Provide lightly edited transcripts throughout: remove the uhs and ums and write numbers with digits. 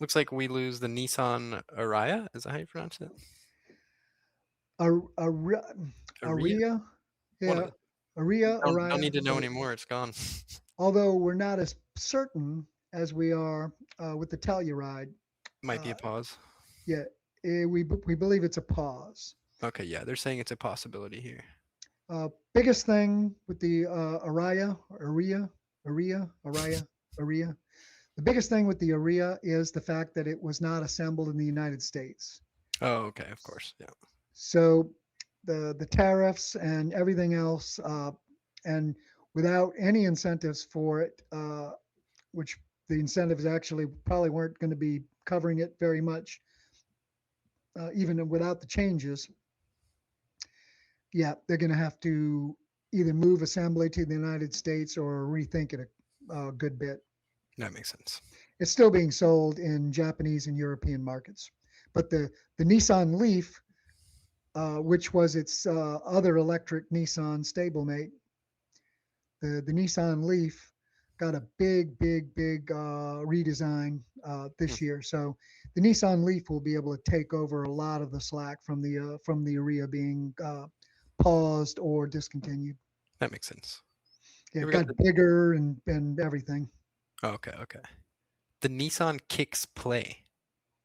Looks like we lose the Nissan Ariya. Is that how you pronounce it? Ar- Ariya? Aria, One of yeah, the. Aria, Don't need Araya. to know So anymore. It's gone. although we're not as certain as we are with the Telluride, Might be uh, a pause. yeah, we believe it's a pause. Okay, yeah, they're saying it's a possibility here. Biggest thing with the Aria. The biggest thing with the Aria is the fact that it was not assembled in the United States. Oh, okay, of course. Yeah. So the tariffs and everything else, and without any incentives for it, which the incentives actually probably weren't going to be covering it very much, even without the changes. Yeah, they're going to have to either move assembly to the United States or rethink it a good bit. That makes sense. It's still being sold in Japanese and European markets, but the Nissan Leaf, which was its other electric Nissan stablemate, the Nissan Leaf got a big redesign Hmm, this year. So the Nissan Leaf will be able to take over a lot of the slack from the Aria being paused or discontinued. that makes sense. Yeah, Here it we got got bigger and everything. okay, okay. The Nissan Kicks Play,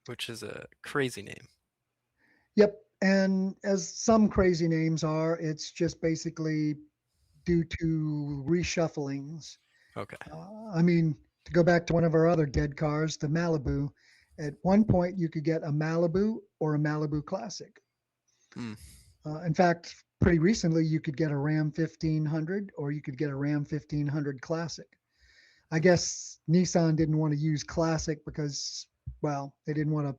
which is a crazy name. Yep. And as some crazy names are, it's just basically due to reshufflings. Okay. I mean, to go back to one of our other dead cars, the Malibu, at one point you could get a Malibu or a Malibu Classic. Hmm. In fact, pretty recently you could get a Ram 1500 or you could get a Ram 1500 Classic. I Okay. guess Nissan didn't want to use Classic because, well, they didn't want to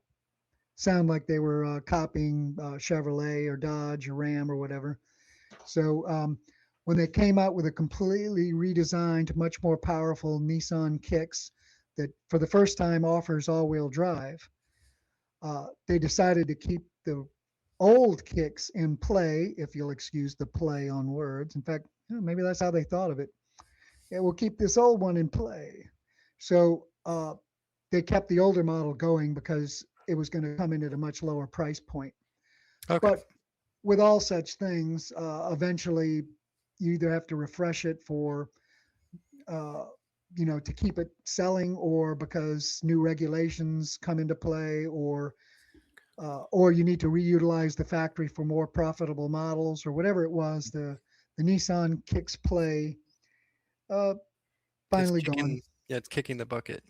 sound like they were copying Chevrolet or Dodge or Ram or whatever. So when they came out with a completely redesigned, much more powerful Nissan Kicks that for the first time offers all-wheel drive, they decided to keep the old Kicks in play, if you'll excuse the play on words. In fact, maybe that's how they thought of it. Yeah, we'll keep this old one in play. So they kept the older model going because it was going to come in at a much lower price point. Okay. But with all such things, eventually you either have to refresh it for, uh, to keep it selling, or because new regulations come into play, or you need to reutilize the factory for more profitable models, or whatever it was. The Nissan Kicks Play uh, It's finally gone. kicking. Yeah, it's kicking the bucket.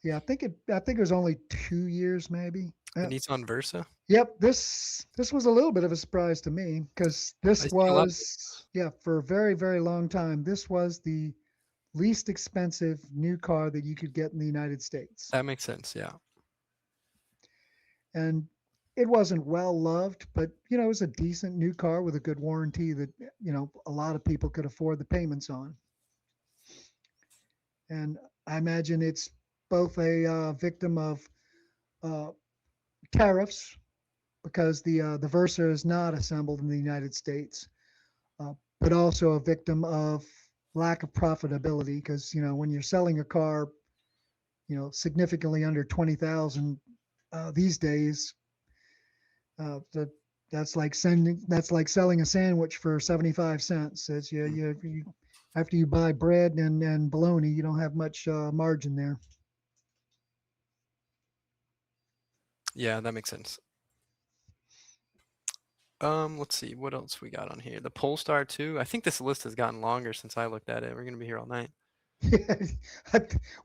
Yeah, I think it was only 2 years, maybe. The Nissan Versa. Yep, this was a little bit of a surprise to me because I this see a lot of was, yeah, for a very long time, this was the least expensive new car that you could get in the United States. that makes sense. Yeah. And it wasn't well loved, but it was a decent new car with a good warranty that a lot of people could afford the payments on. And I imagine it's both a victim of uh, tariffs because the Versa is not assembled in the United States, but also a victim of lack of profitability because when you're selling a car significantly under 20,000 these days, that that's like selling a sandwich for 75 cents. It's, Mm. you after you buy bread and bologna, you don't have much margin there. Yeah, that makes sense. Let's see what else we got on here. The Polestar 2. I think this list has gotten longer since I looked at it. We're gonna be here all night.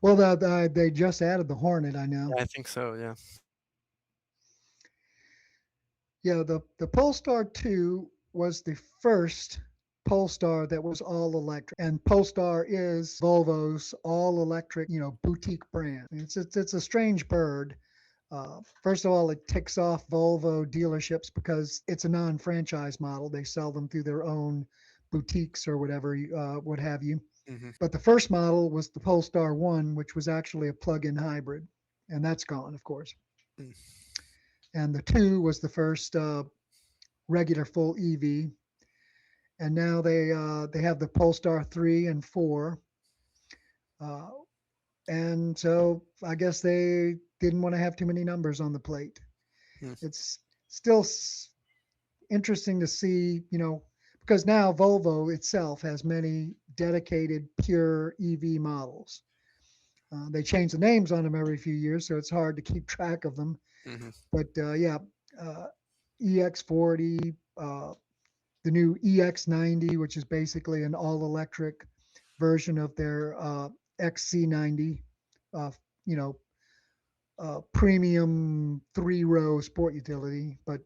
Well, they just added the Hornet, I know. Yeah, I think so. Yeah. Yeah, the Polestar 2 was the first Polestar that was all electric. And Polestar is Volvo's all electric, boutique brand. It's a strange bird. First of all, it ticks off Volvo dealerships because it's a non-franchise model. They sell them through their own boutiques or whatever, what have you. Hmm. But the first model was the Polestar 1, which was actually a plug-in hybrid, and that's gone, of course. Mm. And the 2 was the first regular full EV, and now they have the Polestar 3 and 4, uh, and so I guess didn't want to have too many numbers on the plate. Hmm. It's still interesting to see, because now Volvo itself has many dedicated pure EV models. They change the names on them every few years, so it's hard to keep track of them. Hmm. But yeah, EX40, the new EX90, which is basically an all-electric version of their XC90, uh, you know, premium three-row sport utility. But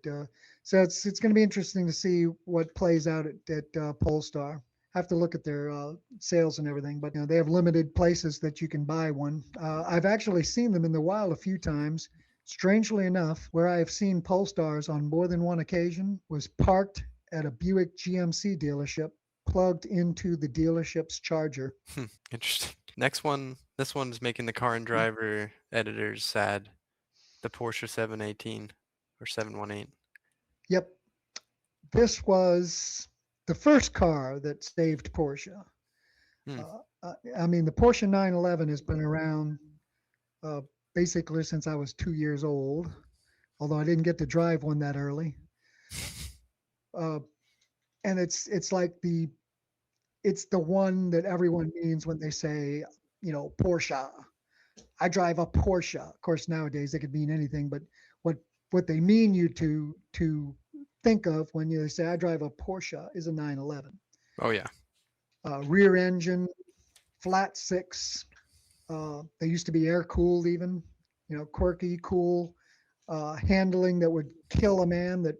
so it's going to be interesting to see what plays out at Polestar. Have to look at their sales and everything, but they have limited places that you can buy one. I've actually seen them in the wild a few times. Strangely enough, where I have seen Polestars on more than one occasion was parked at a Buick GMC dealership, plugged into the dealership's charger. Interesting. Next one. This one's making the car and driver editors sad. The Porsche 718 or 718. Yep, this was the first car that saved Porsche. Hmm. I mean, the Porsche 911 has been around uh, basically since I was 2 years old, although I didn't get to drive one that early. Uh, and it's like it's the one that everyone means when they say, Porsche. I drive a Porsche. Of course, nowadays it could mean anything, but what what they mean you to think of when you say I drive a Porsche is a 911. Oh yeah. Rear engine, flat six. They used to be air cooled, even. Quirky, cool, handling that would kill a man that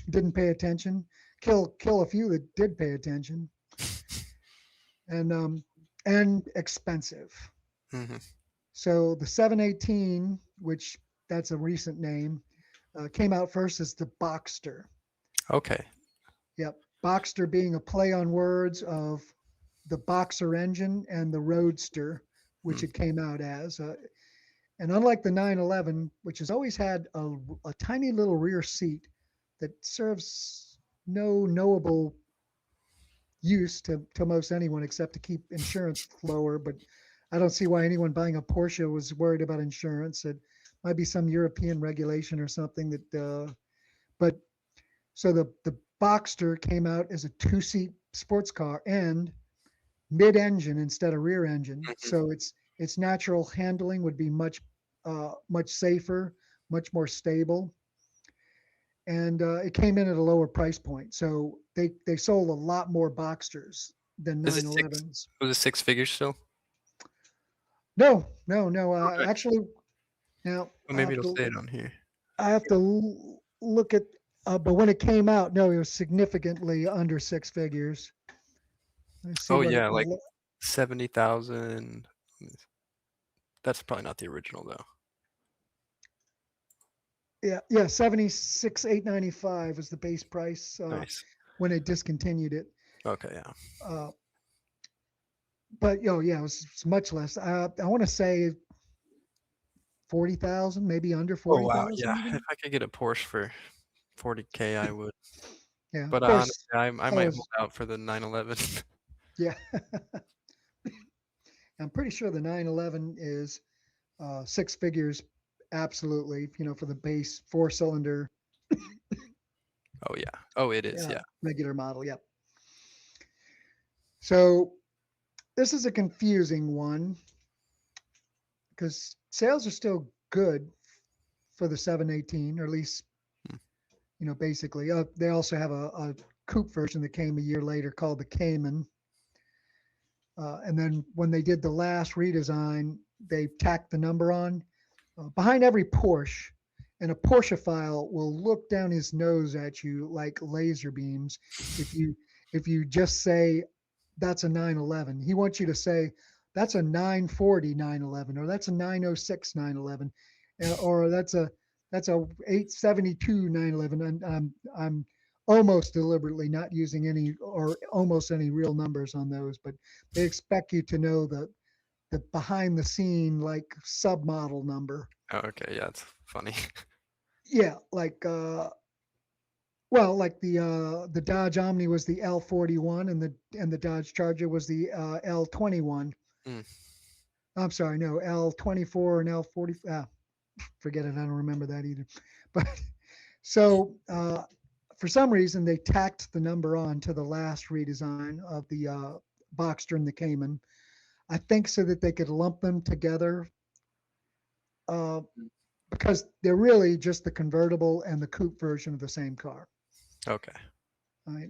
didn't pay attention. Kill a few that did pay attention, and expensive. Hmm. So the 718, which that's a recent name, came out first as the Boxster. Okay. Yep, Boxster being a play on words of the Boxer engine and the Roadster, Hmm. which it came out as. And unlike the 911, which has always had a tiny little rear seat that serves no knowable use to most anyone except to keep insurance lower. But I don't see why anyone buying a Porsche was worried about insurance. It might be some European regulation or something but so the Boxster came out as a two-seat sports car and mid-engine instead of rear engine. Hmm. So its natural handling would be much safer, much more stable, and it came in at a lower price point. So they sold a lot more Boxsters than Is it six? 911s. Was it six figures still? No, no, no. Okay. Actually, now Well, maybe it'll say it on here. I have to look at. But when it came out, no, it was significantly under six figures. Let's see Oh what it. yeah, like 70,000. That's probably not the original though. Yeah, 76,895 was the base price Nice. when they discontinued it. Okay, yeah. Uh, but yeah, it's much less. I want to say 40,000, maybe under Oh wow, 40,000 yeah. If even. I could get a Porsche for 40K, I would. Yeah, of But honestly, course. I I might hold was out for the 911. Yeah. I'm pretty sure the 911 is six figures, absolutely. For the base four-cylinder Oh yeah. Oh, it is. Yeah. regular model. Yep. So this is a confusing one because sales are still good for the 718, or at least Hmm. basically. They also have a coupe version that came a year later called the Cayman. And then when they did the last redesign, they tacked the number on. Behind every Porsche, and a Porsche file will look down his nose at you like laser beams if you just say that's a 911. He wants you to say that's a 940 911, or that's a 906 911, or that's a 872 911. And I'm almost deliberately not using any or almost any real numbers on those, but they expect you to know the behind the scene like submodel number. Oh, okay, yeah, it's funny. Yeah, like well, like the Dodge Omni was the L41, and the Dodge Charger was the L21. Mm. I'm sorry, no, L24 and L40. Forget it. I don't remember that either. But so for some reason, they tacked the number on to the last redesign of the Boxster and the Cayman. I think so that they could lump them together uh, because they're really just the convertible and the coupe version of the same car. Okay.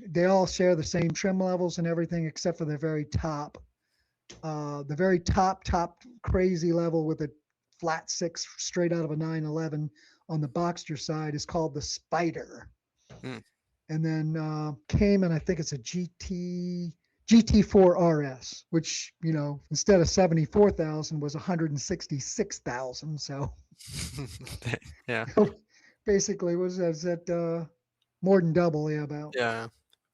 They all share the same trim levels and everything except for the very top crazy level with a flat six straight out of a 911 on the Boxster side is called the Spider. Mm. And then Cayman, I think it's a GT4 RS, which instead of 74,000 was 166,000. So Yeah. basically was that more than double, yeah, about. Yeah.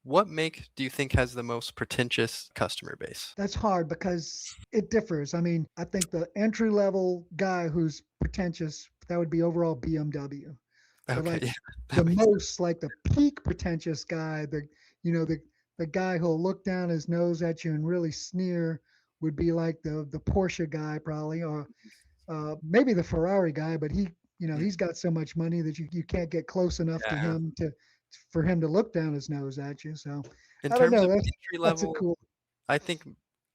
What make do you think has the most pretentious customer base? That's hard because it differs. I mean, I think the entry level guy who's pretentious, that would be overall BMW. But Okay, like yeah, the that makes sense. most, like the peak pretentious guy, you know, the the guy who'll look down his nose at you and really sneer would be like the Porsche guy probably, or maybe the Ferrari guy, but Mm, he's got so much money that you can't get close enough to yeah. him to for him to look down his nose at you. So In I don't terms know. of entry That's a level, cool. I think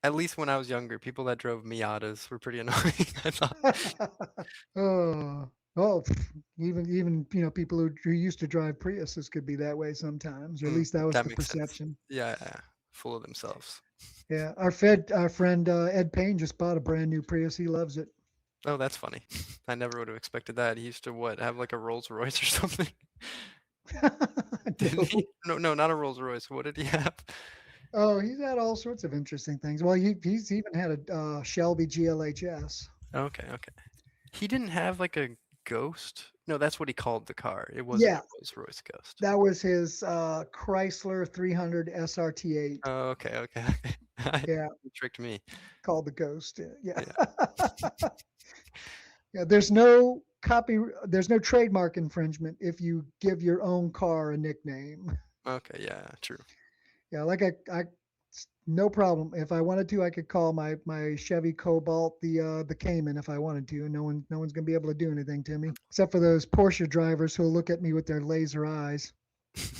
at least when I was younger, people that drove Miatas were pretty annoying, I thought. Oh, oh, even people who used to drive Priuses could be that way sometimes, or at Mm, least that was that the makes sense. perception. Yeah, yeah, full of themselves. Yeah, our friend Ed Payne just bought a brand new Prius. He loves it. Oh, that's funny. I never would have expected that. He used to what, have like a Rolls Royce or something? Didn't he? No. No, no, not a Rolls Royce. What did he have? Oh, he's had all sorts of interesting things. Well, he's even had a Shelby GLHS. Okay, okay. He didn't have like a Ghost? No, that's what he called the car. It wasn't a Yeah, Rolls Royce Ghost. that was his Chrysler 300 SRT8. Oh, okay, okay, okay. Yeah, You tricked me. called the Ghost. Yeah. Yeah. Yeah, there's no trademark infringement if you give your own car a nickname. Okay, yeah, true. Yeah, like no problem. If I wanted to, I could call my Chevy Cobalt the Cayman if I wanted to. No one's gonna be able to do anything to me except for those Porsche drivers who'll look at me with their laser eyes.